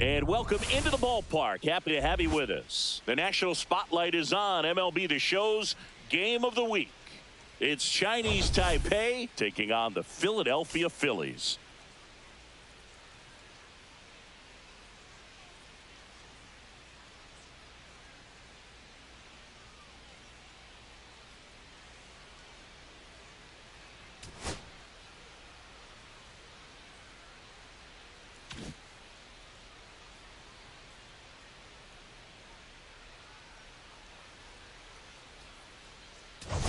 And welcome into the ballpark. Happy to have you with us. The national spotlight is on MLB The Show's Game of the Week. It's Chinese Taipei taking on the Philadelphia Phillies.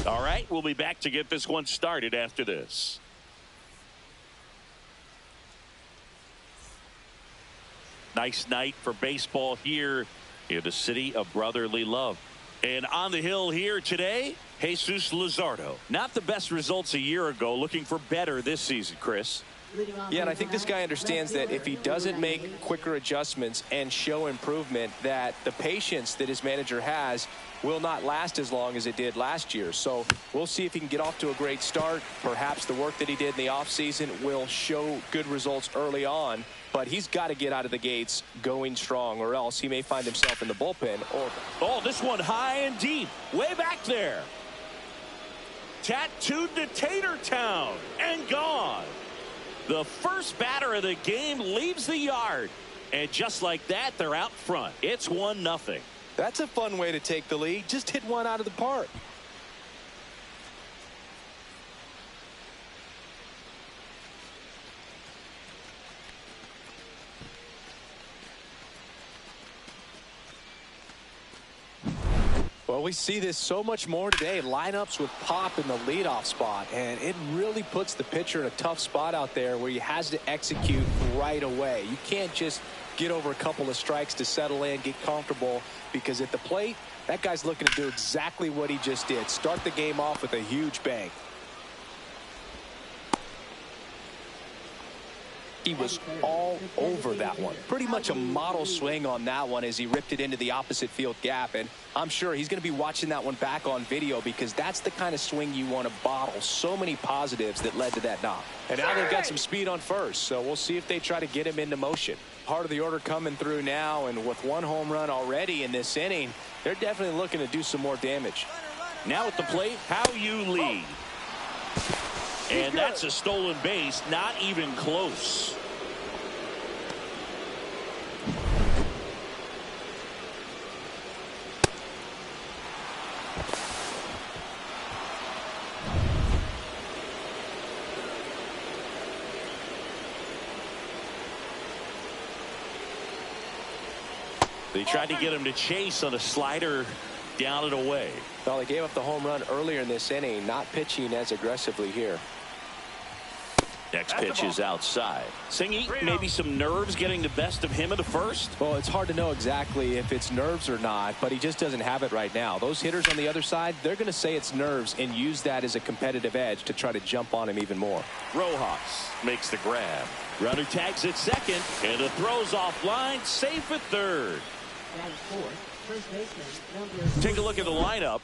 All right, we'll be back to get this one started after this. Nice night for baseball here in the city of brotherly love. And on the hill here today, Jesus Luzardo. Not the best results a year ago, looking for better this season, Chris. Yeah, and I think this guy understands that if he doesn't make quicker adjustments and show improvement, that the patience that his manager has will not last as long as it did last year. So we'll see if he can get off to a great start. Perhaps the work that he did in the offseason will show good results early on, but he's got to get out of the gates going strong, or else he may find himself in the bullpen. Oh, this one high and deep, way back there. Tattooed to Tater Town and gone. The first batter of the game leaves the yard. And just like that, they're out front. It's 1-0. That's a fun way to take the lead. Just hit one out of the park. Well, we see this so much more today. Lineups with pop in the leadoff spot, and it really puts the pitcher in a tough spot out there where he has to execute right away. You can't just get over a couple of strikes to settle in, get comfortable, because at the plate, that guy's looking to do exactly what he just did. Start the game off with a huge bang. He was all over that one. Pretty much a model swing on that one as he ripped it into the opposite field gap. And I'm sure he's going to be watching that one back on video, because that's the kind of swing you want to bottle. So many positives that led to that knock. And now they've got some speed on first, so we'll see if they try to get him into motion. Part of the order coming through now, and with one home run already in this inning, they're definitely looking to do some more damage. Now at the plate, How You Lee. And that's a stolen base, not even close. They tried to get him to chase on a slider down and away. Well, they gave up the home run earlier in this inning, not pitching as aggressively here. Next pitch is outside. Singy, maybe some nerves getting the best of him in the first? Well, it's hard to know exactly if it's nerves or not, but he just doesn't have it right now. Those hitters on the other side, they're going to say it's nerves and use that as a competitive edge to try to jump on him even more. Rojas makes the grab. Runner tags at second, and the throw's offline, safe at third. Take a look at the lineup.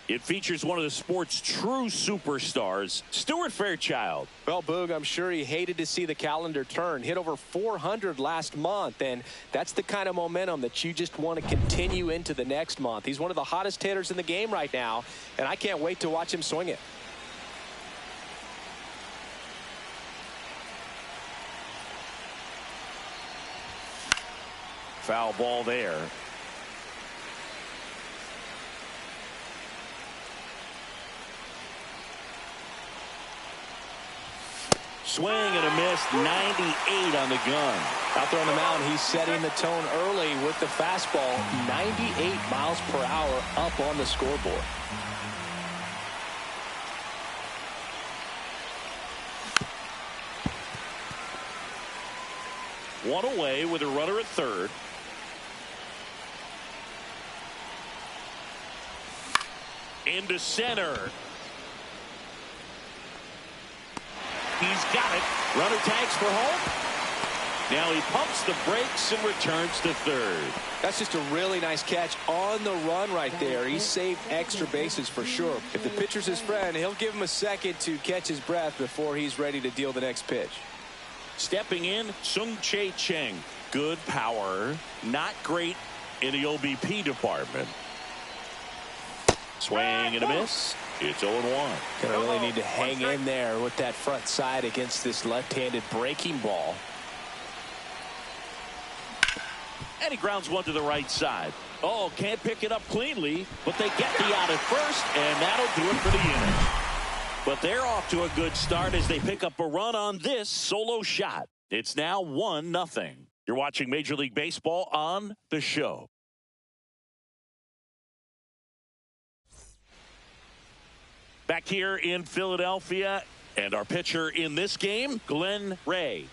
It features one of the sport's true superstars, Stuart Fairchild. Well, Boog, I'm sure he hated to see the calendar turn. Hit over 400 last month, and that's the kind of momentum that you just want to continue into the next month. He's one of the hottest hitters in the game right now, and I can't wait to watch him swing it. Foul ball there. Swing and a miss, 98 on the gun. Out there on the mound, he's setting the tone early with the fastball. 98 miles per hour up on the scoreboard. One away with a runner at third. Into center. He's got it. Runner tags for home. Now he pumps the brakes and returns to third. That's just a really nice catch on the run right there. He saved extra bases for sure. If the pitcher's his friend, he'll give him a second to catch his breath before he's ready to deal the next pitch. Stepping in, Sung Chae Cheng. good power, not great in the OBP department. Swing and a miss. It's 0-1. Gonna really need to hang in there with that front side against this left-handed breaking ball. And he grounds one to the right side. Oh, can't pick it up cleanly, but they get the out at first, and that'll do it for the inning. But they're off to a good start as they pick up a run on this solo shot. It's now 1-0. You're watching Major League Baseball on The Show. Back here in Philadelphia, and our pitcher in this game, Glenn Ray.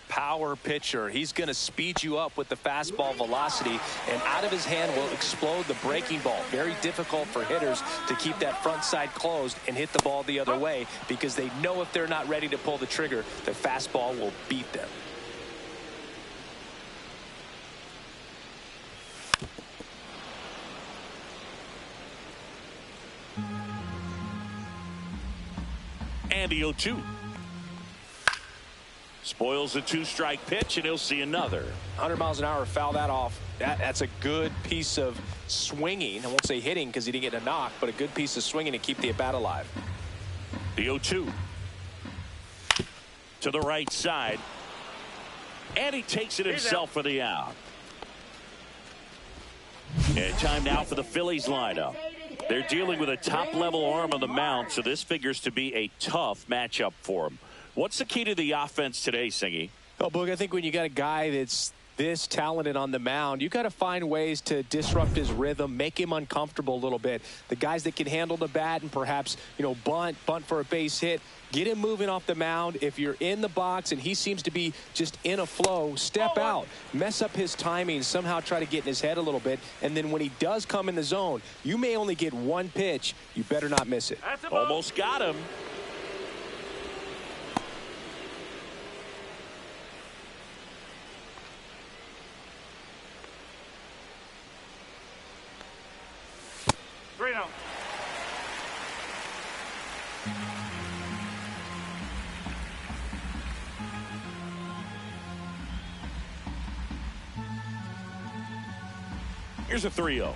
Power pitcher. He's going to speed you up with the fastball velocity, and out of his hand will explode the breaking ball. Very difficult for hitters to keep that front side closed and hit the ball the other way, because they know if they're not ready to pull the trigger, the fastball will beat them. And the 0-2. Spoils a 2-strike pitch, and he'll see another. 100 miles an hour, foul that off. That's a good piece of swinging. I won't say hitting because he didn't get a knock, but a good piece of swinging to keep the at-bat alive. The 0-2. To the right side. And he takes it himself for the out. And time now for the Phillies lineup. They're dealing with a top-level arm on the mound, so this figures to be a tough matchup for them. What's the key to the offense today, Singy? Oh, Boog, I think when you got a guy that's this talented on the mound, you got to find ways to disrupt his rhythm, make him uncomfortable a little bit. The guys that can handle the bat and perhaps, bunt for a base hit, get him moving off the mound. If you're in the box and he seems to be just in a flow, step out, mess up his timing, somehow try to get in his head a little bit. And then when he does come in the zone, you may only get one pitch. You better not miss it. Almost got him. Here's a 3-0.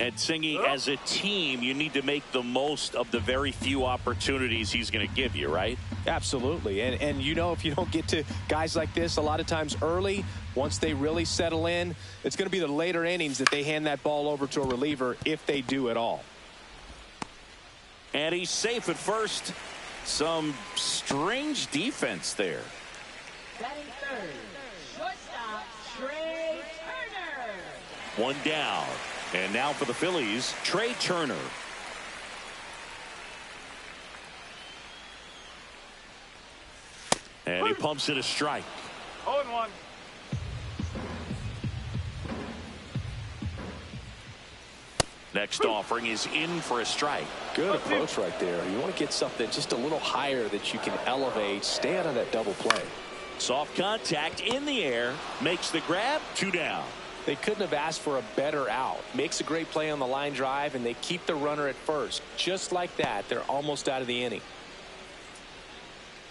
And Singy, as a team, you need to make the most of the very few opportunities he's going to give you, right? Absolutely. And if you don't get to guys like this a lot of times early, once they really settle in, it's going to be the later innings that they hand that ball over to a reliever, if they do at all. And he's safe at first. Some strange defense there. Batting third, shortstop, Trey Turner. One down. And now for the Phillies, Trey Turner. And he pumps it a strike. 0-1. Next offering is in for a strike. Good approach right there. You want to get something just a little higher that you can elevate. Stay out of that double play. Soft contact in the air. Makes the grab. 2 down. They couldn't have asked for a better out. Makes a great play on the line drive, and they keep the runner at first. Just like that, they're almost out of the inning.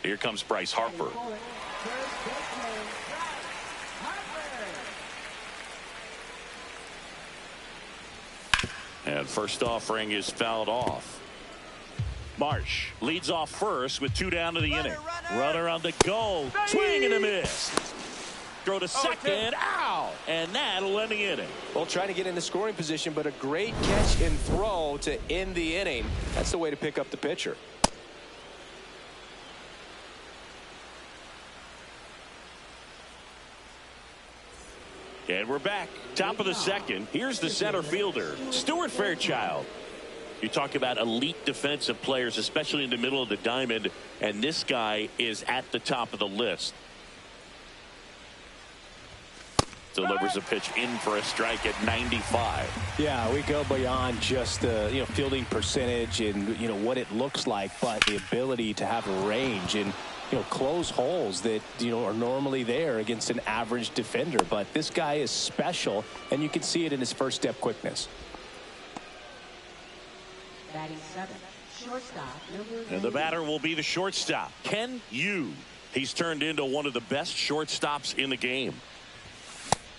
Here comes Bryce Harper. And first offering is fouled off. Marsh leads off first with 2 down to the inning. Runner on the go. Swing and a miss. Throw to second. Ow! And that'll end the inning. Well, trying to get into scoring position, but a great catch and throw to end the inning. That's the way to pick up the pitcher. And we're back. Top of the second. Here's the center fielder, Stuart Fairchild. You talk about elite defensive players, especially in the middle of the diamond, and this guy is at the top of the list. Delivers a pitch in for a strike at 95. Yeah, we go beyond just the fielding percentage and what it looks like, but the ability to have range and close holes that are normally there against an average defender. But this guy is special, and you can see it in his first step quickness. Batting seventh, shortstop, number And the batter will be the shortstop, Ken Yu. He's turned into one of the best shortstops in the game.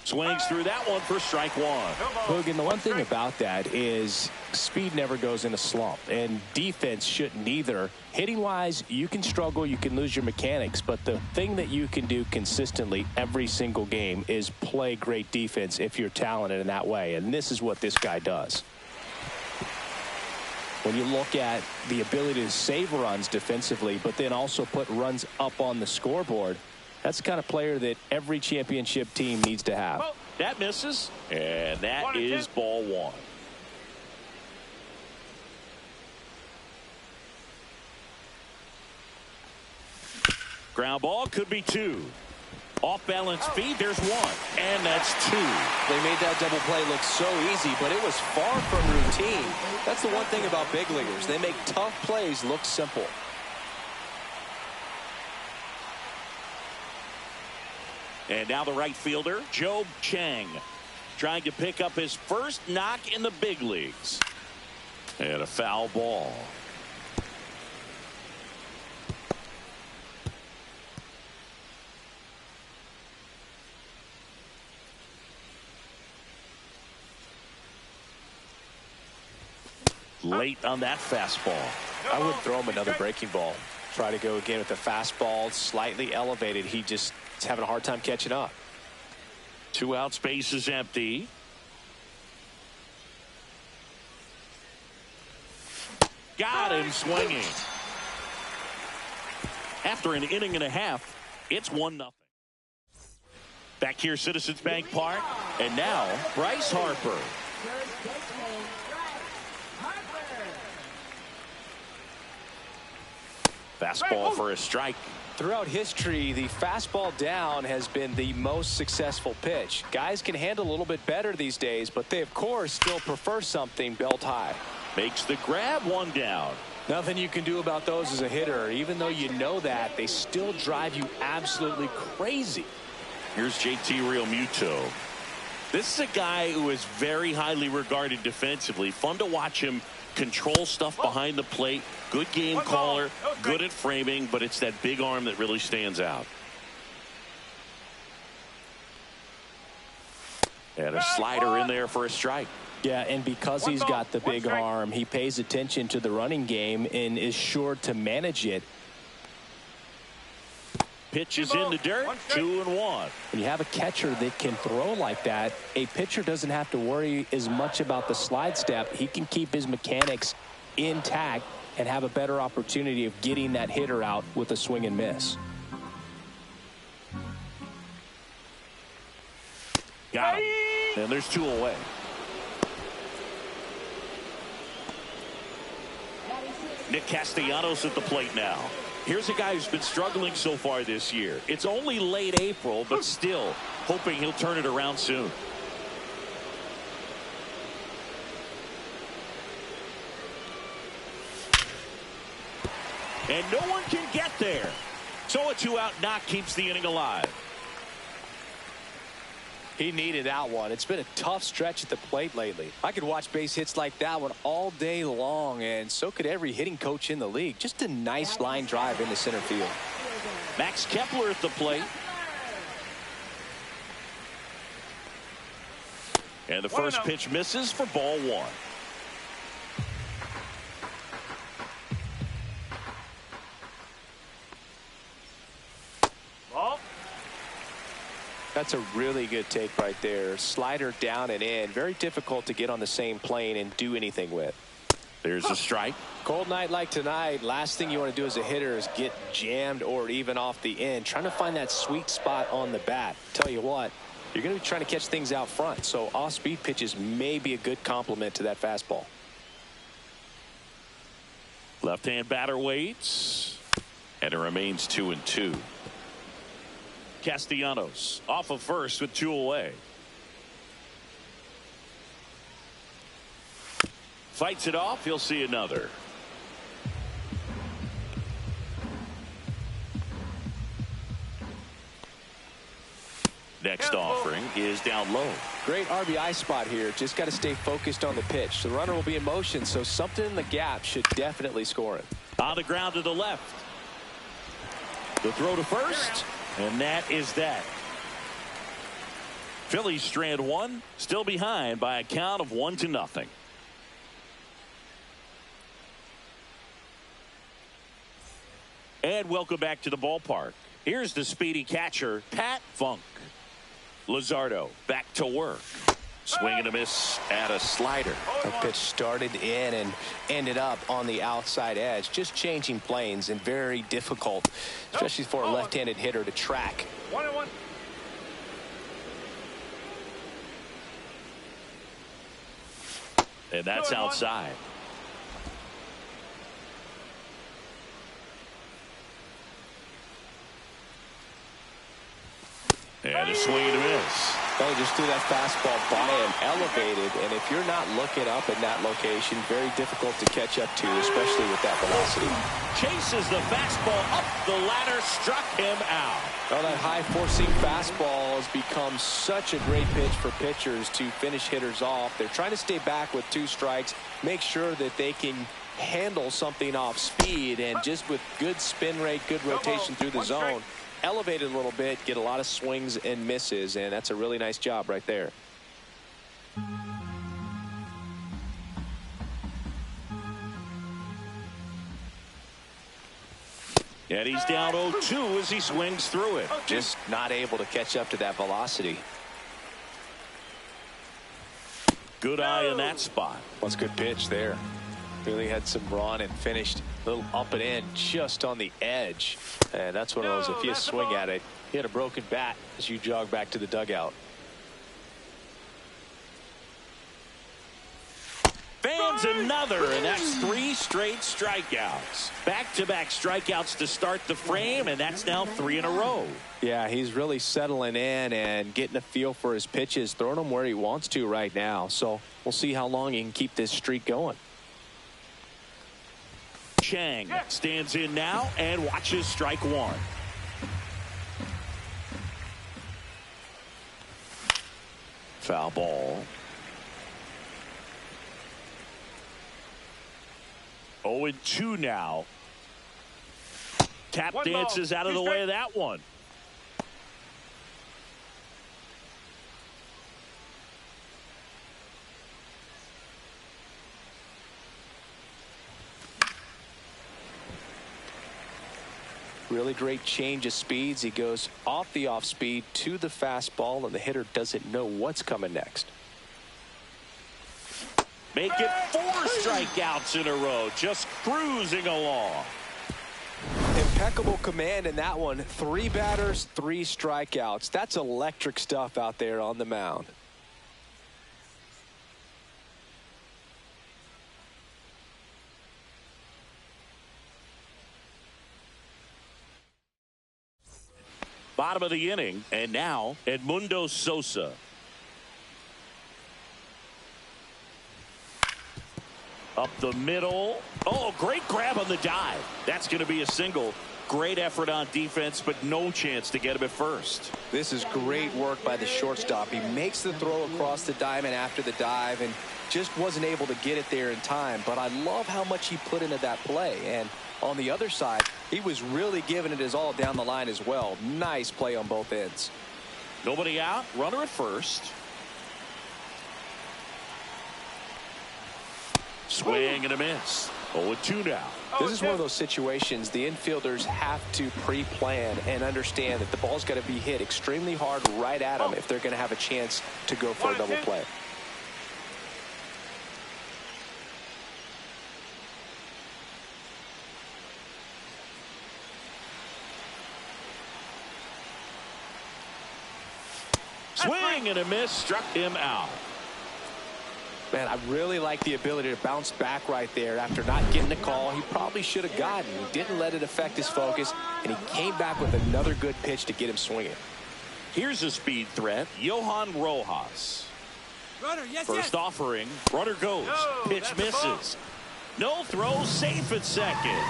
Swings through that one for strike one. Hogan, the one thing about that is speed never goes in a slump, and defense shouldn't either. Hitting-wise, you can struggle, you can lose your mechanics, but the thing that you can do consistently every single game is play great defense if you're talented in that way, and this is what this guy does. When you look at the ability to save runs defensively, but then also put runs up on the scoreboard, that's the kind of player that every championship team needs to have. That misses, and that is ball one. Ground ball could be two. Off balance feed, there's one, and that's two. They made that double play look so easy, but it was far from routine. That's the one thing about big leaguers. They make tough plays look simple. And now the right fielder, Joe Chang, trying to pick up his first knock in the big leagues. And a foul ball. Late on that fastball. I would throw him another breaking ball. Try to go again with the fastball, slightly elevated. He just is having a hard time catching up. 2 out, space is empty. Got him swinging. After an inning and a half, it's 1-0. Back here, Citizens Bank Park, and now Bryce Harper. Fastball for a strike. Throughout history, the fastball down has been the most successful pitch. Guys can handle a little bit better these days, but they, of course, still prefer something belt high. Makes the grab, 1 down. Nothing you can do about those as a hitter. Even though you know that, they still drive you absolutely crazy. Here's JT Realmuto. This is a guy who is very highly regarded defensively. Fun to watch him control stuff behind the plate. Good game caller, good at framing, but it's that big arm that really stands out. And a slider in there for a strike. Yeah, and because he's got the big arm, he pays attention to the running game and is sure to manage it. Pitch is in the dirt, 2-1. When you have a catcher that can throw like that, a pitcher doesn't have to worry as much about the slide step. He can keep his mechanics intact and have a better opportunity of getting that hitter out with a swing and miss. Got him. And there's 2 away. Nick Castellanos at the plate now. Here's a guy who's been struggling so far this year. It's only late April, but still hoping he'll turn it around soon. And no one can get there. So a 2-out knock keeps the inning alive. He needed that one. It's been a tough stretch at the plate lately. I could watch base hits like that one all day long, and so could every hitting coach in the league. Just a nice line drive into center field. Max Kepler at the plate. And the first pitch misses for ball 1. That's a really good take right there. Slider down and in. Very difficult to get on the same plane and do anything with. There's a strike. Cold night like tonight, last thing you want to do as a hitter is get jammed or even off the end. Trying to find that sweet spot on the bat. Tell you what, you're going to be trying to catch things out front. So off-speed pitches may be a good complement to that fastball. Left-hand batter waits. And it remains 2-2. Castellanos off of first with 2 away. Fights it off. He'll see another. Next offering is down low. Great RBI spot here. Just got to stay focused on the pitch. The runner will be in motion, so something in the gap should definitely score it. On the ground to the left. The throw to first, and that is that. Phillies strand one, still behind by a count of 1-0. And welcome back to the ballpark. Here's the speedy catcher, Pat Funk. Luzardo back to work. Swing and a miss at a slider. The pitch started in and ended up on the outside edge. Just changing planes and very difficult, especially for a left-handed hitter to track. 1-1. And that's outside. And a swing and a miss. They just threw that fastball by him, elevated, and if you're not looking up in that location, very difficult to catch up to, especially with that velocity. Chases the fastball up the ladder, struck him out. Well, that high-forcing fastball has become such a great pitch for pitchers to finish hitters off. They're trying to stay back with 2 strikes, make sure that they can handle something off speed, and just with good spin rate, good rotation through the zone, elevate it a little bit, get a lot of swings and misses, and that's a really nice job right there. And he's down 0-2 as he swings through it. Just not able to catch up to that velocity. Good eye in that spot. That's a good pitch there. Really had some run and finished a little up and in just on the edge. And that's one of those, if you swing at it, you had a broken bat as you jog back to the dugout. Fans another, and that's 3 straight strikeouts. Back-to-back strikeouts to start the frame, and that's now 3 in a row. Yeah, he's really settling in and getting a feel for his pitches, throwing them where he wants to right now. So we'll see how long he can keep this streak going. Chang stands in now and watches strike 1. Foul ball. 0-2 now. Tap dances out of the way of that one. Really great change of speeds. He goes off the off speed to the fastball, and the hitter doesn't know what's coming next. Make it 4 strikeouts in a row, just cruising along. Impeccable command in that one. 3 batters, 3 strikeouts. That's electric stuff out there on the mound. Bottom of the inning, and now Edmundo Sosa. Up the middle. Oh, great grab on the dive. That's going to be a single. Great effort on defense, but no chance to get him at first. This is great work by the shortstop. He makes the throw across the diamond after the dive and just wasn't able to get it there in time. But I love how much he put into that play. And on the other side, he was really giving it his all down the line as well. Nice play on both ends. Nobody out. Runner at first. Swing and a miss. 0-2 now. This is one of those situations the infielders have to pre-plan and understand that the ball's got to be hit extremely hard right at them if they're going to have a chance to go for a double play. Swing and a miss, struck him out. Man, I really like the ability to bounce back right there after not getting the call he probably should have gotten. He didn't let it affect his focus, and he came back with another good pitch to get him swinging. Here's a speed threat, Johan Rojas. Runner, yes, First offering, runner goes, pitch misses. No throw, safe at second.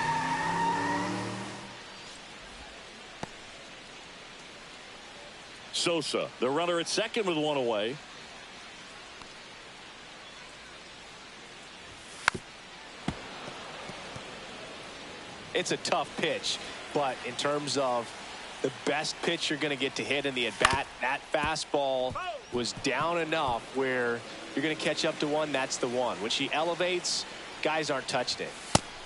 Sosa, the runner at second with 1 away. It's a tough pitch, but in terms of the best pitch you're going to get to hit in the at-bat, that fastball was down enough where you're going to catch up to one. That's the one. When she elevates, guys aren't touching it.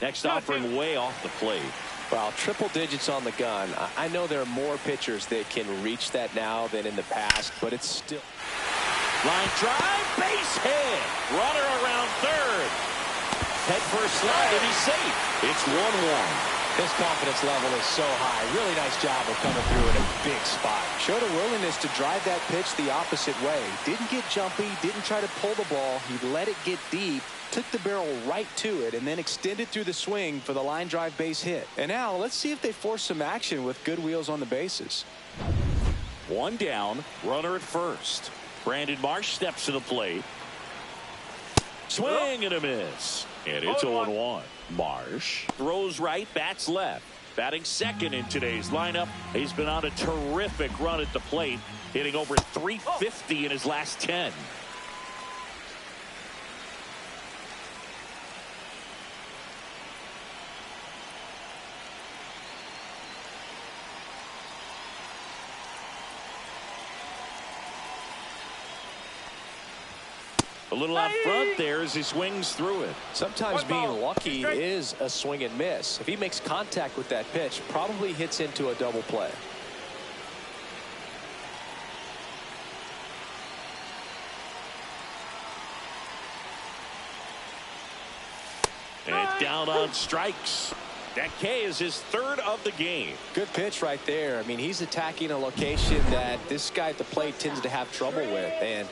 Next offering way off the plate. Well, triple digits on the gun. I know there are more pitchers that can reach that now than in the past, but it's still. Line drive, base hit. Runner around third. Head first slide, and he's safe. It's 1-1. His confidence level is so high. Really nice job of coming through in a big spot. Showed a willingness to drive that pitch the opposite way. Didn't get jumpy, didn't try to pull the ball. He let it get deep, took the barrel right to it, and then extended through the swing for the line drive base hit. And now let's see if they force some action with good wheels on the bases. One down, runner at first. Brandon Marsh steps to the plate. Swing and a miss. And it's 0-1. Marsh throws right, bats left. Batting second in today's lineup. He's been on a terrific run at the plate, hitting over .350 in his last 10. A little out front there as he swings through it. Sometimes being lucky is a swing and miss. If he makes contact with that pitch, probably hits into a double play. And down on strikes. That K is his third of the game. Good pitch right there. I mean, he's attacking a location that this guy at the plate tends to have trouble with. And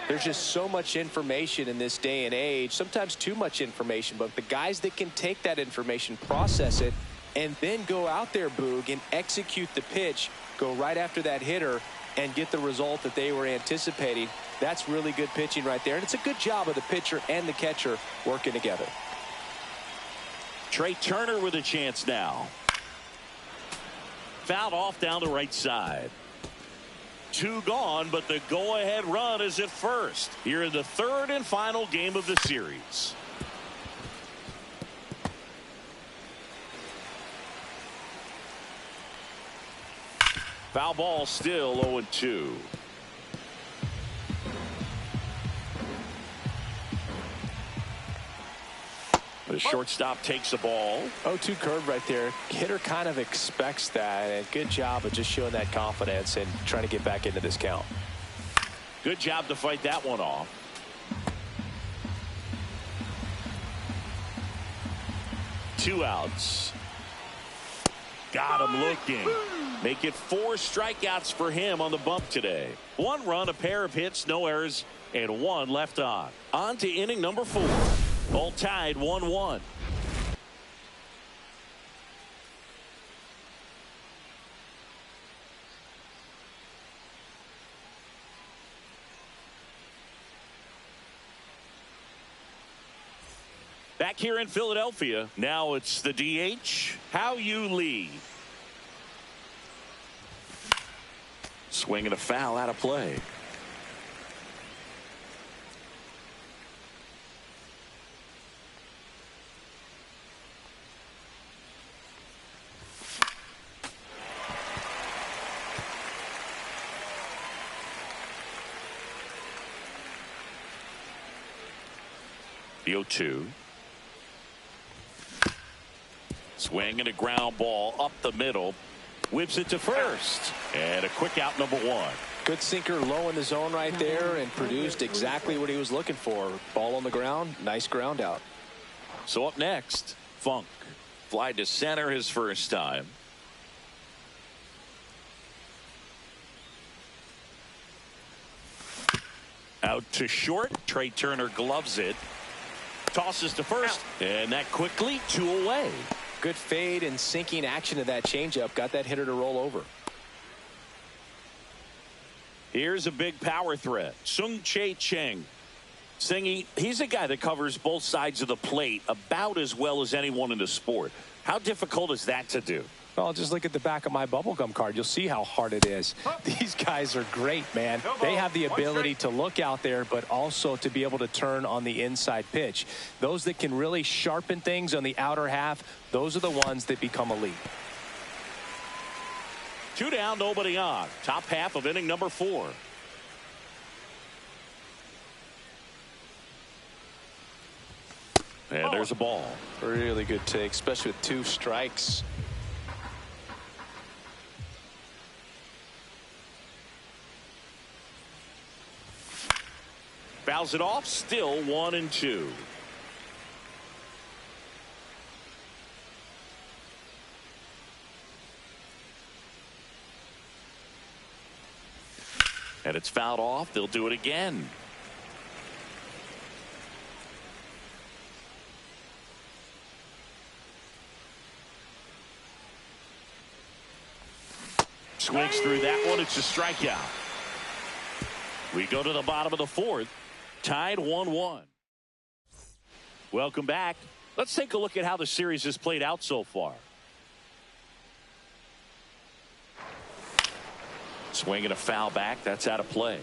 there's just so much information in this day and age, sometimes too much information, but the guys that can take that information, process it, and then go out there, Boog, and execute the pitch, go right after that hitter, and get the result that they were anticipating. That's really good pitching right there, and it's a good job of the pitcher and the catcher working together. Trey Turner with a chance now. Fouled off down the right side. 2 gone, but the go-ahead run is at first here in the third and final game of the series. Foul ball, still 0-2. The shortstop takes the ball. 0-2 curve right there. Hitter kind of expects that, and good job of just showing that confidence and trying to get back into this count. Good job to fight that one off. Two outs. Got him looking. Make it 4 strikeouts for him on the bump today. 1 run, a pair of hits, no errors, and 1 left on. On to inning number 4. All tied 1-1. Back here in Philadelphia, now it's the DH, Hao-Yu Lee. Swing and a foul out of play. The 0-2. Swing and a ground ball up the middle. Whips it to first. And a quick out, number 1. Good sinker low in the zone right there and produced exactly what he was looking for. Ball on the ground. Nice ground out. So up next, Funk. Fly to center his first time. Out to short. Trey Turner gloves it. Tosses to first. And that quickly 2 away. Good fade and sinking action of that changeup. Got that hitter to roll over. Here's a big power threat. Sung-Chae Cheng. Singy, he's a guy that covers both sides of the plate about as well as anyone in the sport. How difficult is that to do? Well, just look at the back of my bubblegum card. You'll see how hard it is. These guys are great, man. They have the ability to look out there, but also to be able to turn on the inside pitch. Those that can really sharpen things on the outer half, those are the ones that become elite. 2 down, nobody on. Top half of inning number 4. And there's a ball. Really good take, especially with 2 strikes. Fouls it off, still 1-2. And it's fouled off. They'll do it again. Swings through that one. It's a strikeout. We go to the bottom of the 4th. Tied 1-1. Welcome back. Let's take a look at how the series has played out so far. Swinging a foul back. That's out of play.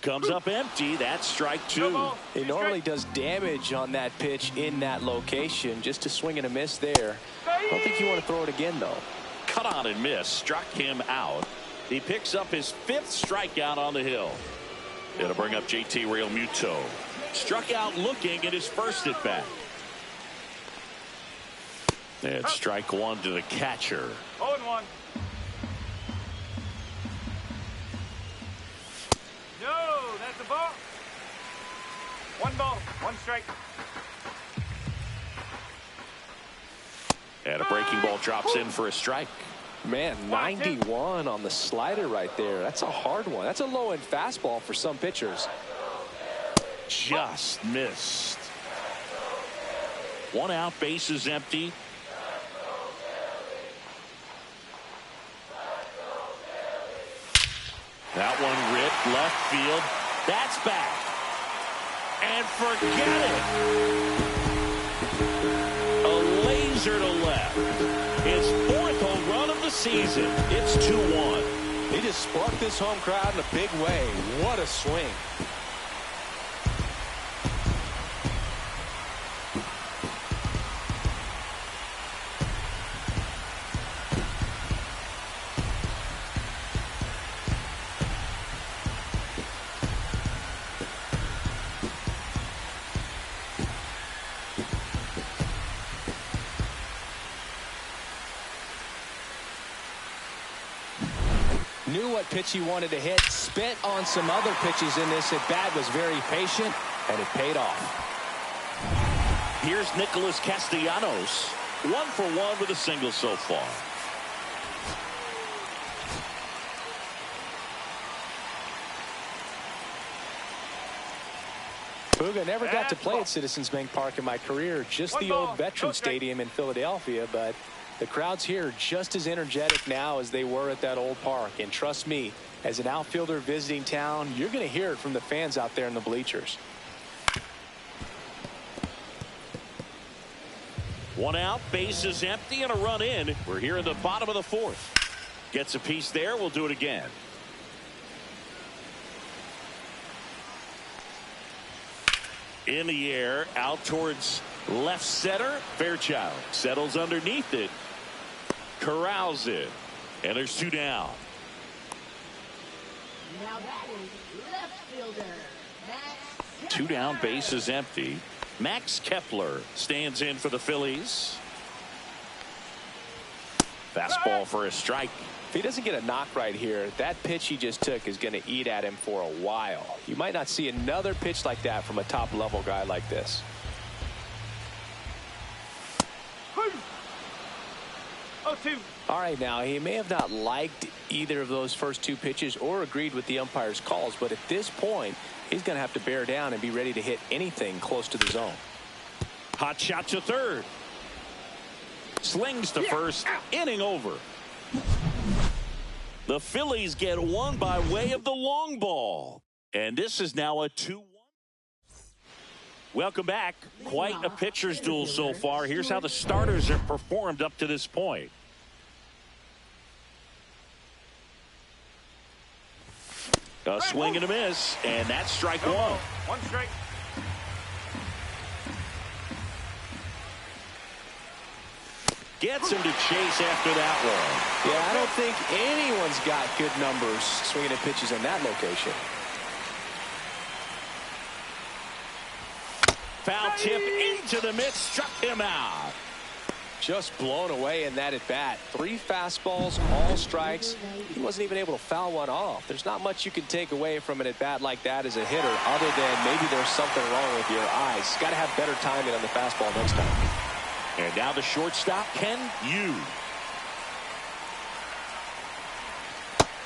Comes up empty. That's strike 2. He normally does damage on that pitch in that location. Just to swing and a miss there. I don't think you want to throw it again, though. Cut on and miss. Struck him out. He picks up his 5th strikeout on the hill. It'll bring up JT Realmuto. Struck out looking at his first at bat. And strike 1 to the catcher. 0-1. No, that's a ball. 1 ball, 1 strike. And a breaking ball drops in for a strike. Man, 91 on the slider right there. That's a hard one. That's a low-end fastball for some pitchers. Just missed. 1 out, bases empty. That one ripped left field. That's back. And forget it. A laser to left. His 4th home run of the season. It's 2-1. He just sparked this home crowd in a big way. What a swing. Knew what pitch he wanted to hit, spent on some other pitches in this at bat, was very patient, and it paid off. Here's Nicholas Castellanos, 1 for 1 with a single so far. Puga never got to play at Citizens Bank Park in my career, just the old Veterans Stadium in Philadelphia, but the crowds here are just as energetic now as they were at that old park. And trust me, as an outfielder visiting town, you're going to hear it from the fans out there in the bleachers. 1 out, bases empty, and a run in. We're here in the bottom of the 4th. Gets a piece there. We'll do it again. In the air, out towards left center. Fairchild settles underneath it. Corrals it. And there's 2 down. Now batting, left fielder, Max 2 down, bases empty. Max Kepler stands in for the Phillies. Fastball for a strike. If he doesn't get a knock right here, that pitch he just took is going to eat at him for a while. You might not see another pitch like that from a top-level guy like this. All right, now, he may have not liked either of those first 2 pitches or agreed with the umpire's calls, but at this point, he's going to have to bear down and be ready to hit anything close to the zone. Hot shot to third. Slings to first. Inning over. The Phillies get 1 by way of the long ball. And this is now a 2-1. Welcome back. Quite a pitcher's duel so far. Here's how the starters have performed up to this point. A swing and a miss, and that's strike one. One strike. Gets him to chase after that one. Yeah, I don't think anyone's got good numbers swinging at pitches in that location. Foul tip into the mid, struck him out. Just blown away in that at bat. 3 fastballs, all strikes. He wasn't even able to foul one off. There's not much you can take away from an at bat like that as a hitter, other than maybe there's something wrong with your eyes. Got to have better timing on the fastball next time. And now the shortstop, Ken Yu.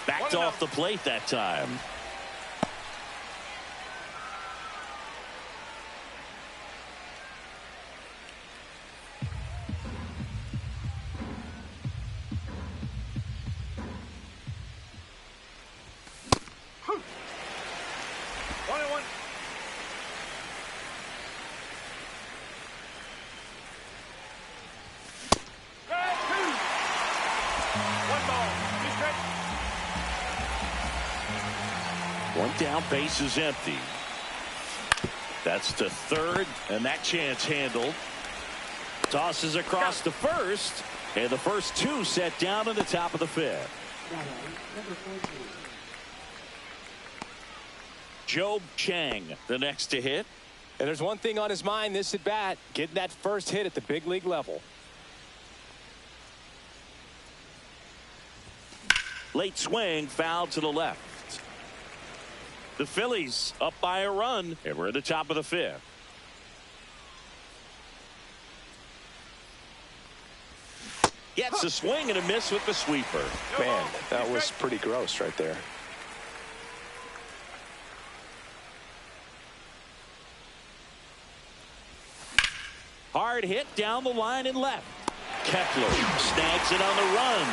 Backed off the plate that time. One down, base is empty. That's to third, and that chance handled. Tosses across to first, and the first 2 set down in the top of the 5th. Job Chang, the next to hit. And there's one thing on his mind this at bat, getting that first hit at the big league level. Late swing, foul to the left. The Phillies up by a run, and we're at the top of the 5th. Gets a swing and a miss with the sweeper. Man, that was pretty gross right there. Hard hit down the line and left. Kepler snags it on the run.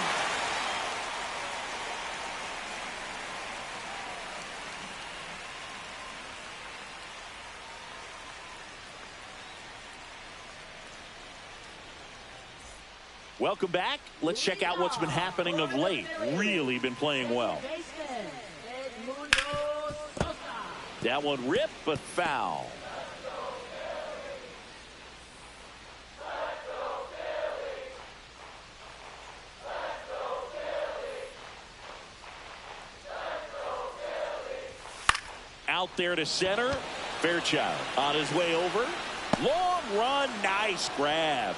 Welcome back. Let's check out what's been happening of late. Really been playing well. That one ripped, but foul. Out there to center. Fairchild on his way over. Long run, nice grab.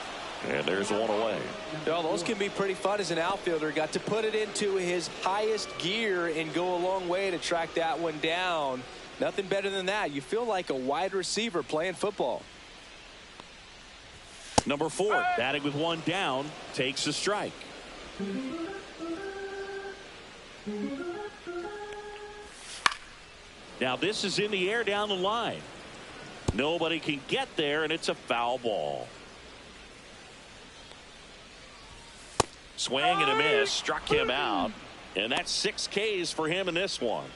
And there's one away. Well, those can be pretty fun as an outfielder. Got to put it into his highest gear and go a long way to track that one down. Nothing better than that. You feel like a wide receiver playing football. Number 4, batting with 1 down, takes a strike. Now this is in the air down the line. Nobody can get there, and it's a foul ball. Swing and a miss, struck him out, and that's 6 Ks for him in this one.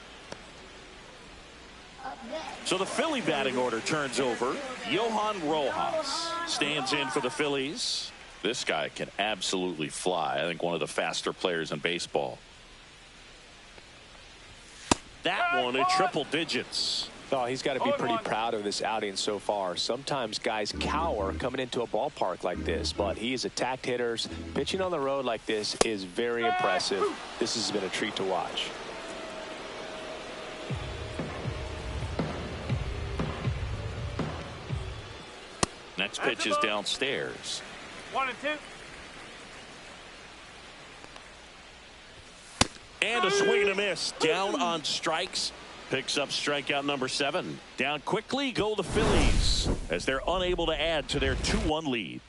So the Philly batting order turns over. Johan Rojas stands in for the Phillies. This guy can absolutely fly. I think one of the faster players in baseball. That one in triple digits. Oh, he's got to be pretty proud of this outing so far. Sometimes guys cower coming into a ballpark like this, but he has attacked hitters. Pitching on the road like this is very impressive. This has been a treat to watch. Next pitch is downstairs. 1 and 2. And a swing and a miss. Down on strikes. Picks up strikeout number 7. Down quickly go the Phillies as they're unable to add to their 2-1 lead.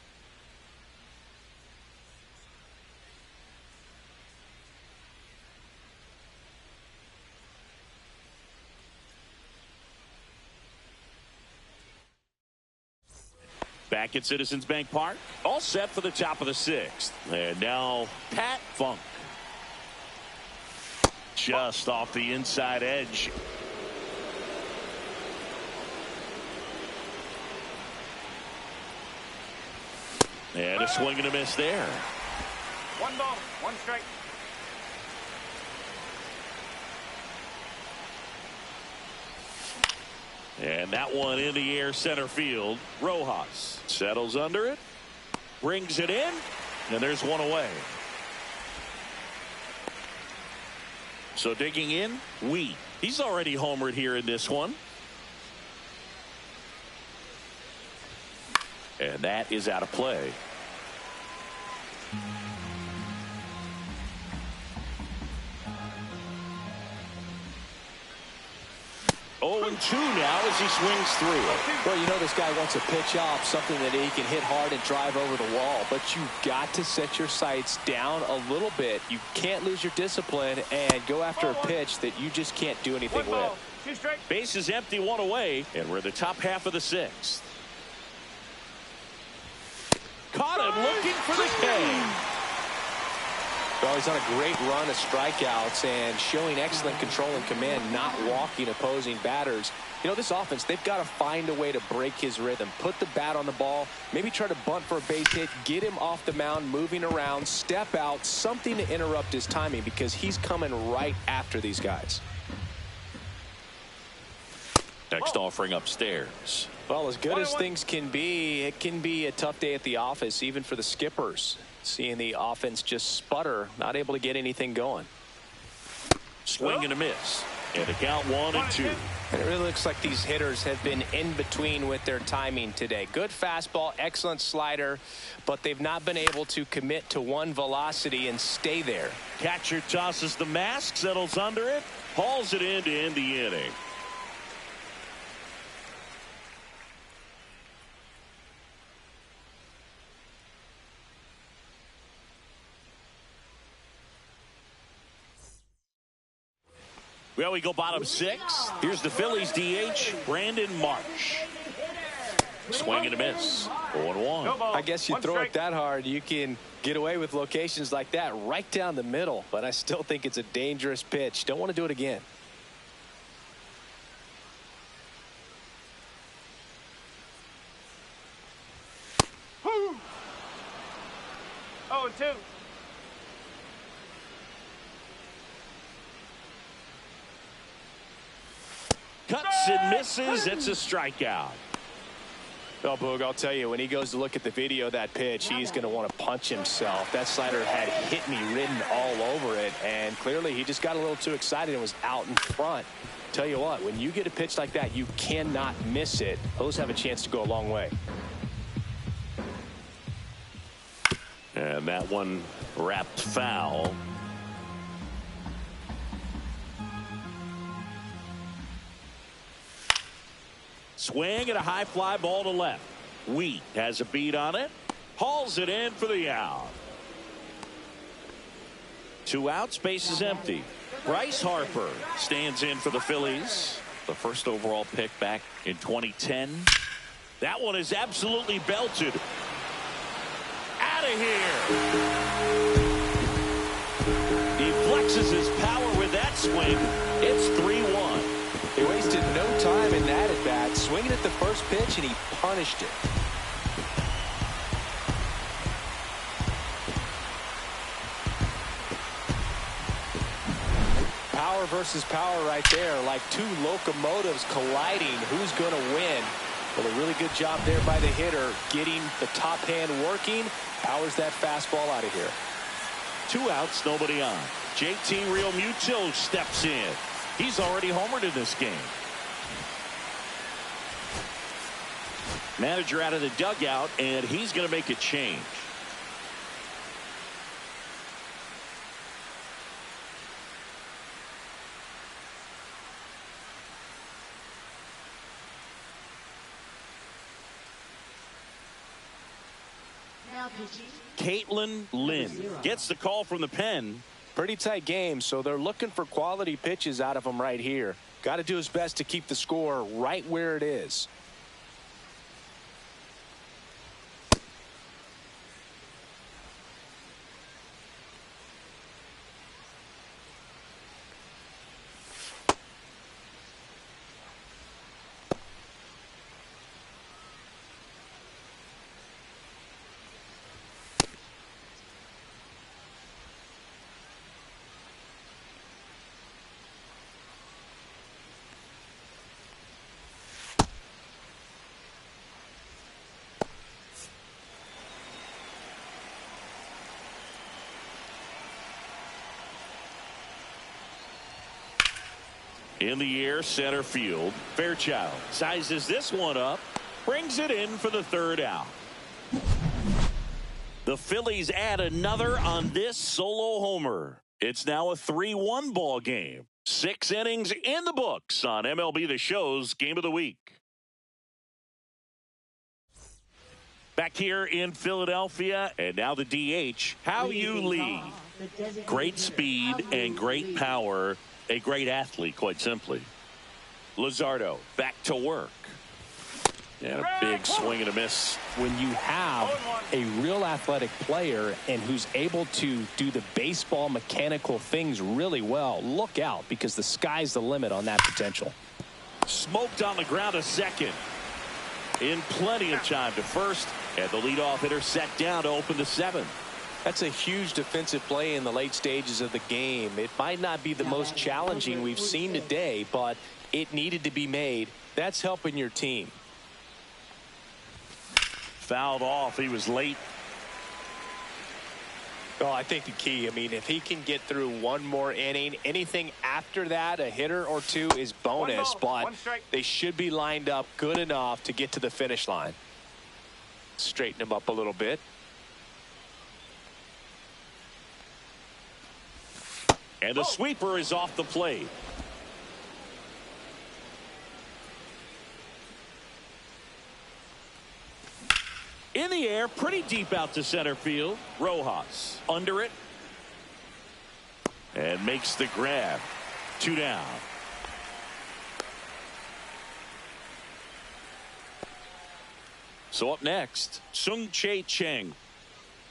Back at Citizens Bank Park. All set for the top of the 6th. And now Pat Funk. Just off the inside edge. And a swing and a miss there. 1 ball, 1 strike. And that one in the air center field. Rojas settles under it, brings it in, and there's one away. So digging in, Wheat. He's already homered here in this one. And that is out of play. 0-2 now as he swings through. Well, you know this guy wants a pitch off, something that he can hit hard and drive over the wall. But you've got to set your sights down a little bit. You can't lose your discipline and go after a pitch that you just can't do anything with. 2 strike. Base is empty, 1 away, and we're in the top half of the 6th. Caught him looking for the K. Well, he's on a great run of strikeouts and showing excellent control and command, not walking opposing batters. You know, this offense, they've got to find a way to break his rhythm, put the bat on the ball, maybe try to bunt for a base hit, get him off the mound, moving around, step out, something to interrupt his timing because he's coming right after these guys. Next offering upstairs. Well, as good as things can be, it can be a tough day at the office, even for the skippers. Seeing the offense just sputter, not able to get anything going. Swing and a miss. And the count 1-2. And it really looks like these hitters have been in between with their timing today. Good fastball, excellent slider, but they've not been able to commit to one velocity and stay there. Catcher tosses the mask, settles under it, hauls it in to end the inning. Well, we go bottom 6. Here's the Phillies DH, Brandon Marsh. Swing and a miss. 0-1. I guess you throw it that hard, you can get away with locations like that right down the middle. But I still think it's a dangerous pitch. Don't want to do it again. Woo! 0-2. Cuts and misses. It's a strikeout. Well, Boog, I'll tell you, when he goes to look at the video of that pitch, he's going to want to punch himself. That slider had hit me written all over it, and clearly he just got a little too excited and was out in front. Tell you what, when you get a pitch like that, you cannot miss it. Those have a chance to go a long way. And that one wrapped foul. Swing and a high fly ball to left. Wheat has a beat on it. Hauls it in for the out. 2 outs, base is empty. Bryce Harper stands in for the Phillies. The first overall pick back in 2010. That one is absolutely belted. Out of here. He flexes his power with that swing. It's 3-1. He wasted no time in that at bat, swinging at the first pitch, and he punished it. Power versus power right there, like 2 locomotives colliding. Who's going to win? Well, a really good job there by the hitter, getting the top hand working. Powers that fastball out of here. 2 outs, nobody on. JT Realmuto steps in. He's already homered in this game. Manager out of the dugout, and he's going to make a change. Now pitching. Caitlin Lynn gets the call from the pen. Pretty tight game, so they're looking for quality pitches out of him right here. Got to do his best to keep the score right where it is. In the air, center field. Fairchild sizes this one up, brings it in for the third out. The Phillies add another on this solo homer. It's now a 3-1 ball game. 6 innings in the books on MLB The Show's Game of the Week. Back here in Philadelphia, and now the DH, Hao-Yu Lee. Great speed and great power. A great athlete, quite simply. Luzardo back to work. And a big swing and a miss. When you have a real athletic player and who's able to do the baseball mechanical things really well, look out, because the sky's the limit on that potential. Smoked on the ground to second. In plenty of time to first, and the leadoff hitter set down to open the 7th. That's a huge defensive play in the late stages of the game. It might not be the most challenging we've seen today, but it needed to be made. That's helping your team. Fouled off. He was late. Well, I think the key, I mean, if he can get through one more inning, anything after that, a hitter or two is bonus, but they should be lined up good enough to get to the finish line. Straighten him up a little bit. And the sweeper is off the plate. In the air, pretty deep out to center field. Rojas under it. And makes the grab. 2 down. So up next, Sung-Chae Cheng.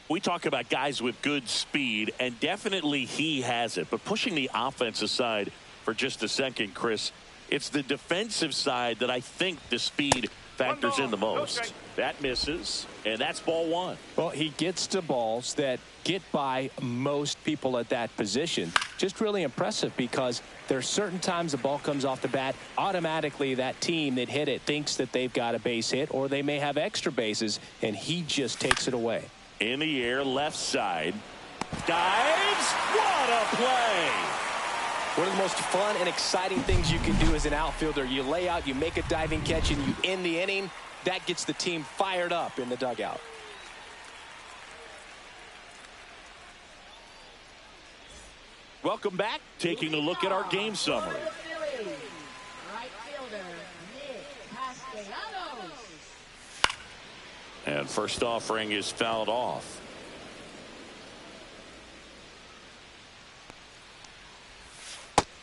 We talk about guys with good speed, and definitely he has it. But pushing the offense aside for just a second, Chris, it's the defensive side that I think the speed factors in the most. That misses, and that's ball 1. Well, he gets to balls that get by most people at that position. Just really impressive, because there are certain times the ball comes off the bat, automatically that team that hit it thinks that they've got a base hit, or they may have extra bases, and he just takes it away. In the air, left side. Dives. What a play. One of the most fun and exciting things you can do as an outfielder. You lay out, you make a diving catch, and you end the inning. That gets the team fired up in the dugout. Welcome back. Taking a look at our game summary. Right fielder, Nick Castellanos. And first offering is fouled off.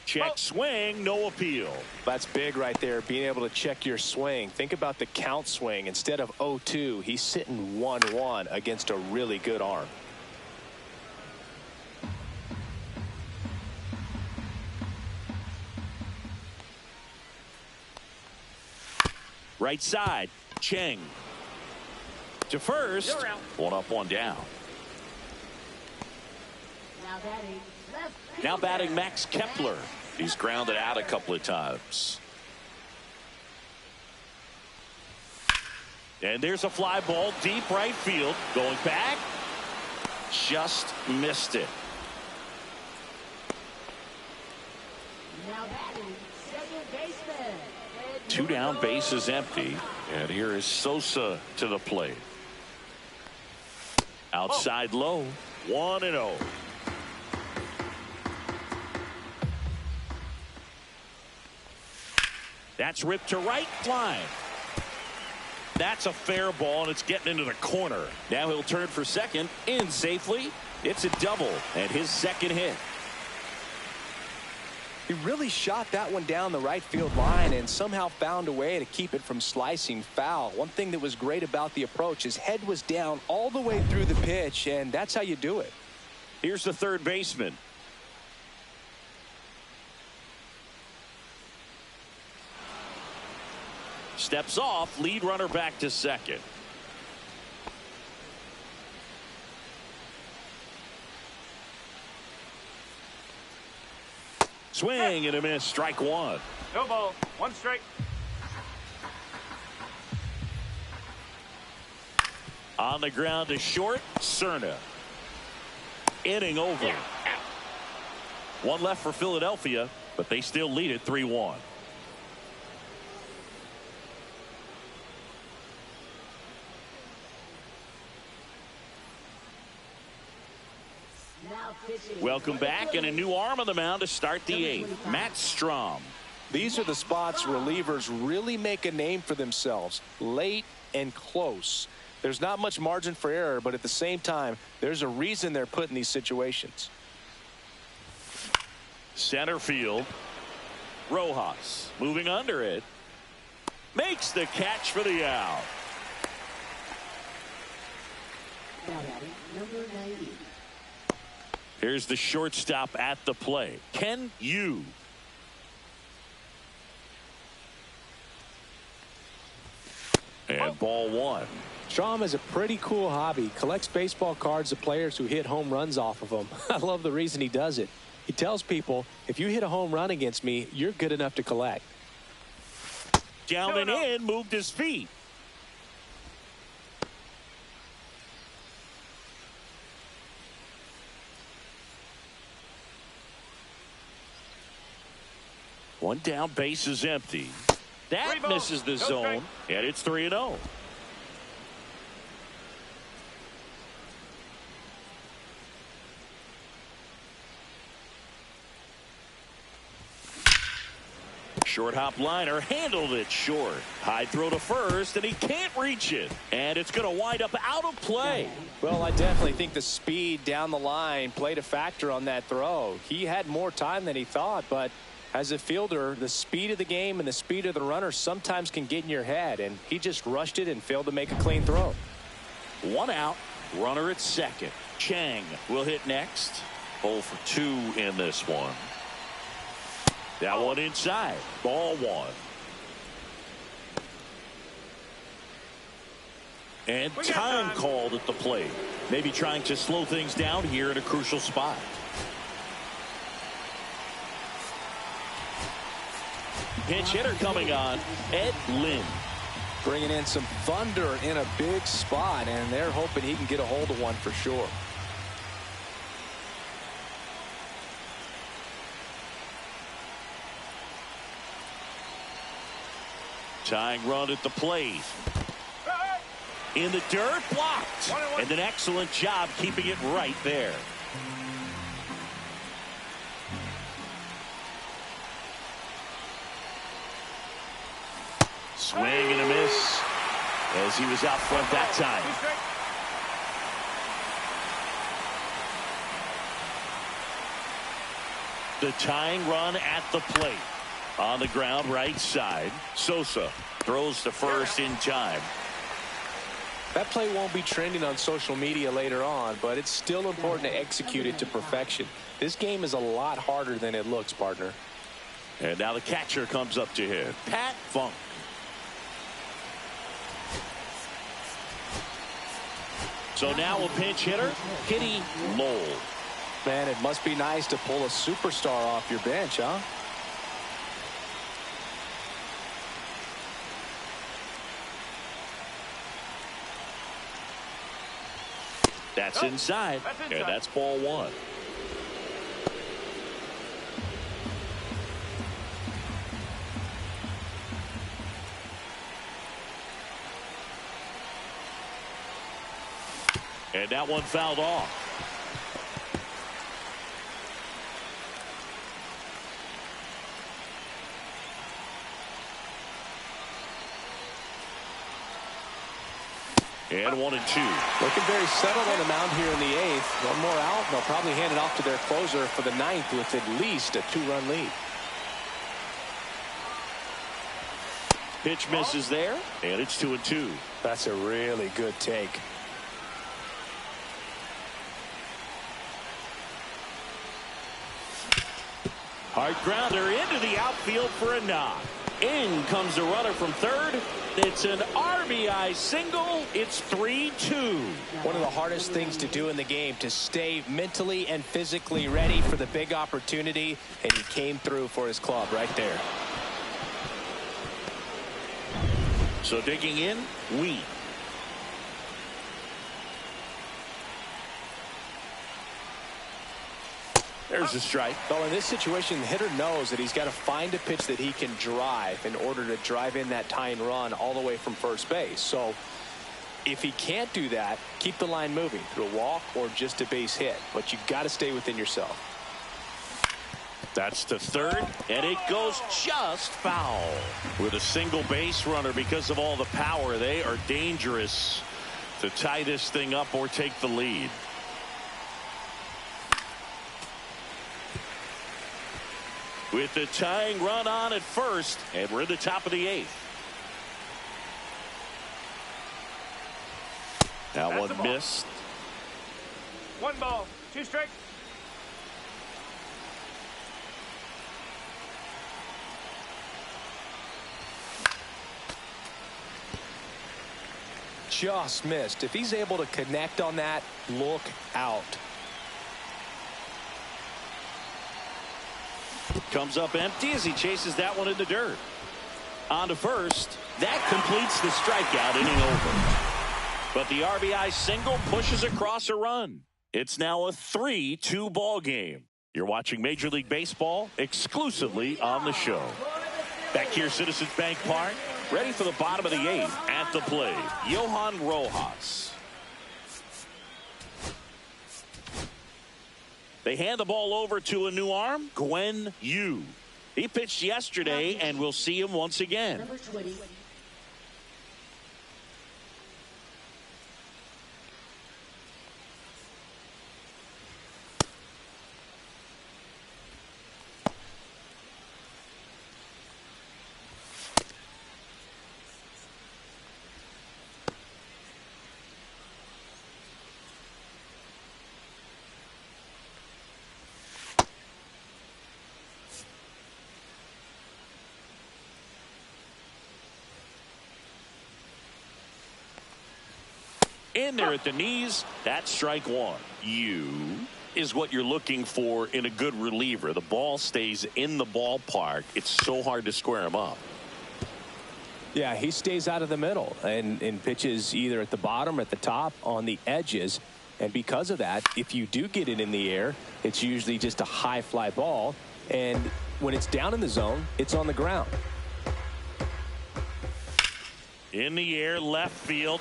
Check swing, no appeal. That's big right there, being able to check your swing. Think about the count swing. Instead of 0-2, he's sitting 1-1 against a really good arm. Right side, Cheng. To first, 1 up, 1 down. Now batting Max Kepler. He's grounded out a couple of times. And there's a fly ball deep right field. Going back. Just missed it. Now batting, second baseman. 2 down, bases empty. And here is Sosa to the plate. Outside low. 1-0. That's ripped to right, line. That's a fair ball, and it's getting into the corner. Now he'll turn for second, in safely. It's a double, and his second hit. He really shot that one down the right field line and somehow found a way to keep it from slicing foul. One thing that was great about the approach, his head was down all the way through the pitch, and that's how you do it. Here's the third baseman. Steps off, lead runner back to second. Swing and a miss, strike 1. No ball, 1 strike. On the ground to short, Cerna. Inning over. 1 left for Philadelphia. but they still lead it 3-1. Welcome back, and a new arm on the mound to start the 8th. Matt Strom. These are the spots relievers really make a name for themselves, late and close. There's not much margin for error, but at the same time, there's a reason they're put in these situations. Center field. Rojas moving under it. Makes the catch for the out. Number 90. Here's the shortstop at the play. Ken Yu. And ball 1. Strom has a pretty cool hobby. Collects baseball cards of players who hit home runs off of them. I love the reason he does it. He tells people, if you hit a home run against me, you're good enough to collect. Down and in, moved his feet. One down, base is empty. That misses the zone, and it's 3-0. Short hop liner handled it short. High throw to first, and he can't reach it. And it's going to wind up out of play. Well, I definitely think the speed down the line played a factor on that throw. He had more time than he thought, but as a fielder, the speed of the game and the speed of the runner sometimes can get in your head, and he just rushed it and failed to make a clean throw. 1 out, runner at second. Chang will hit next. 0 for 2 in this one. That one inside. Ball 1. And time called at the plate. Maybe trying to slow things down here at a crucial spot. Pinch hitter coming on, Ed Lynn. Bringing in some thunder in a big spot, and they're hoping he can get a hold of one for sure. Tying run at the plate. In the dirt, blocked. And an excellent job keeping it right there. Swing and a miss as he was out front that time. The tying run at the plate. On the ground, right side. Sosa throws to first in time. That play won't be trending on social media later on, but it's still important to execute it to perfection. This game is a lot harder than it looks, partner. And now the catcher comes up to him, Pat Funk. So now a pinch hitter, Kitty Lowell. Man, it must be nice to pull a superstar off your bench, huh? That's inside, and that's ball 1. And that one fouled off. And 1 and 2. Looking very settled on the mound here in the 8th. One more out, and they'll probably hand it off to their closer for the 9th with at least a 2-run lead. Pitch misses there, and it's 2 and 2. That's a really good take. Hard grounder into the outfield for a knock. In comes the runner from third. It's an RBI single. It's 3-2. One of the hardest things to do in the game, to stay mentally and physically ready for the big opportunity, and he came through for his club right there. So digging in, Wheat. There's a strike. Well, in this situation, the hitter knows that he's got to find a pitch that he can drive in order to drive in that tying run all the way from first base. So if he can't do that, keep the line moving through a walk or just a base hit. But you got to stay within yourself. That's to third, and it goes just foul. With a single base runner, because of all the power, they are dangerous to tie this thing up or take the lead. With the tying run on at first, and we're in the top of the 8th. Now That's one missed. 1 ball, 2 strikes. Just missed. If he's able to connect on that, look out. Comes up empty as he chases that one in the dirt. On to first. That completes the strikeout, inning over. But the RBI single pushes across a run. It's now a 3-2 ball game. You're watching Major League Baseball exclusively on the show. Back here, Citizens Bank Park, ready for the bottom of the 8th. At the plate, Johan Rojas. They hand the ball over to a new arm, Gwen Yu. He pitched yesterday, and we'll see him once again. Number 20. In there at the knees, that's strike 1. You is what you're looking for in a good reliever. The ball stays in the ballpark. It's so hard to square him up. Yeah, he stays out of the middle and pitches either at the bottom or at the top on the edges. And because of that, if you do get it in the air, it's usually just a high fly ball. And when it's down in the zone, it's on the ground. In the air, left field.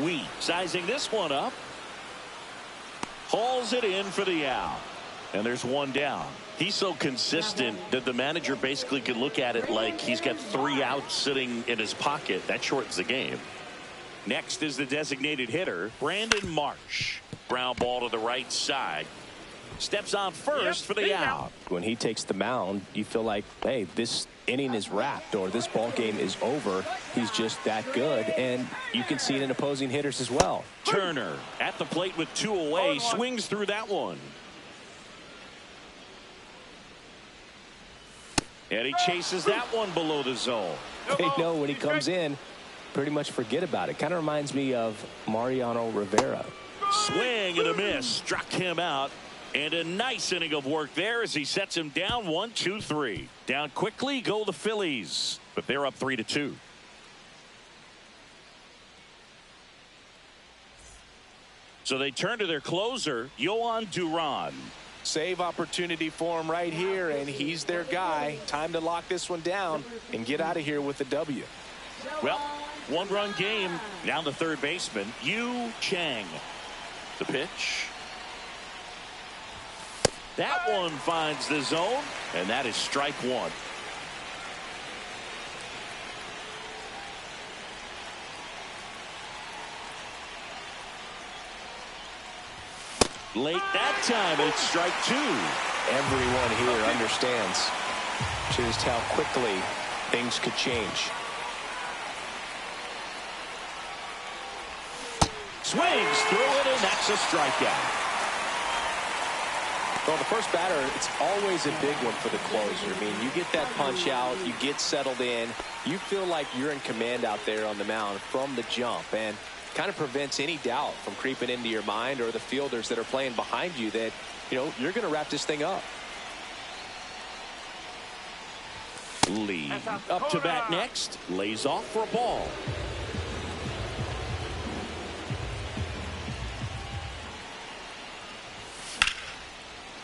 Wheat sizing this one up. Hauls it in for the out. And there's one down. He's so consistent that the manager basically could look at it like he's got 3 outs sitting in his pocket. That shortens the game. Next is the designated hitter, Brandon Marsh. Ground ball to the right side. Steps on first for the out. When he takes the mound, you feel like, hey, this inning is wrapped or this ball game is over. He's just that good, and you can see it in opposing hitters as well. Turner at the plate with 2 away, swings through that one. And he chases that one below the zone. They know when he comes in, pretty much forget about it. Kind of reminds me of Mariano Rivera. Swing and a miss. Struck him out. And a nice inning of work there as he sets him down 1-2-3. Down quickly go the Phillies, but they're up 3-2. So they turn to their closer, Yohan Duran. Save opportunity for him right here, and he's their guy. Time to lock this one down and get out of here with the W. Well, 1-run game. Now the third baseman, Yu Chang. The pitch. That one finds the zone, and that is strike 1. Late that time, it's strike 2. Everyone here understands just how quickly things could change. Swings through it, and that's a strikeout. Well, the first batter, it's always a big one for the closer. I mean, you get that punch out, you get settled in, you feel like you're in command out there on the mound from the jump, and kind of prevents any doubt from creeping into your mind or the fielders that are playing behind you that, you know, you're going to wrap this thing up. Lee up to bat next, lays off for a ball.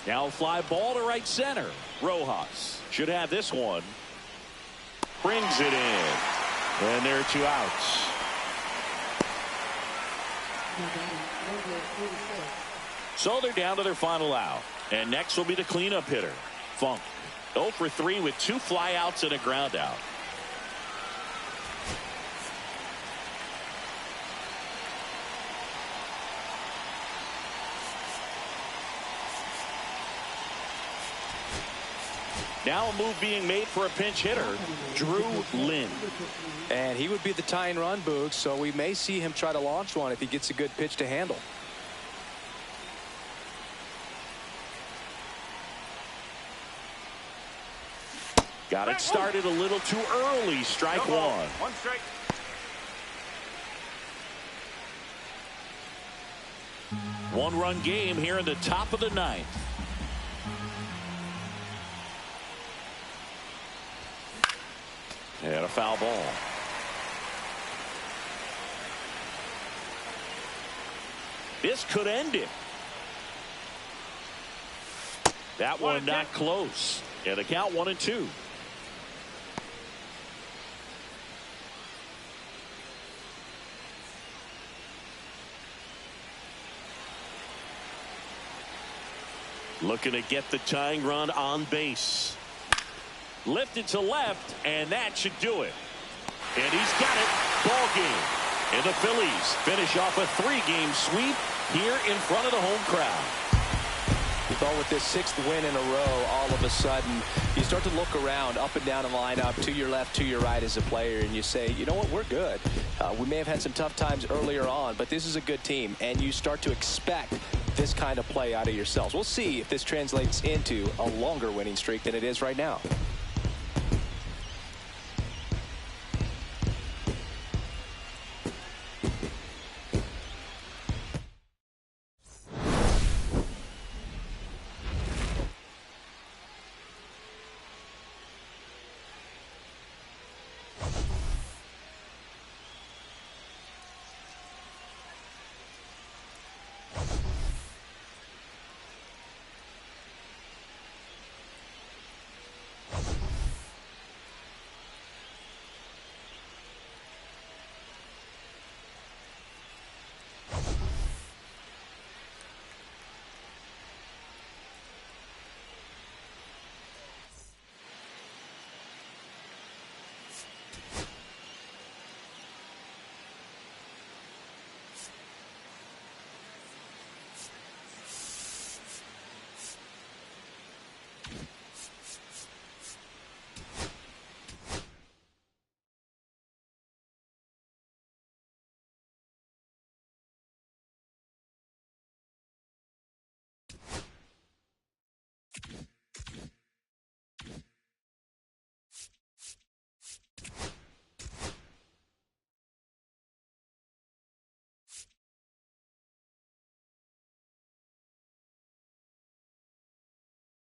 Now a fly ball to right center. Rojas should have this one. Brings it in. And there are 2 outs. So they're down to their final out. And next will be the cleanup hitter, Funk. 0 for 3 with 2 flyouts and a ground out. Now a move being made for a pinch hitter, Drew Lynn. And he would be the tying run, Boog, so we may see him try to launch one if he gets a good pitch to handle. Got it started a little too early. Strike 1. 1 strike. One-run game here in the top of the 9th. And a foul ball. This could end it. That one not close. And the count 1-2. Looking to get the tying run on base. Lifted to left, and that should do it. And he's got it. Ball game. And the Phillies finish off a 3-game sweep here in front of the home crowd. You thought with this 6th win in a row, all of a sudden, you start to look around up and down the lineup, to your left, to your right as a player, and you say, you know what, we're good. We may have had some tough times earlier on, but this is a good team, and you start to expect this kind of play out of yourselves. We'll see if this translates into a longer winning streak than it is right now.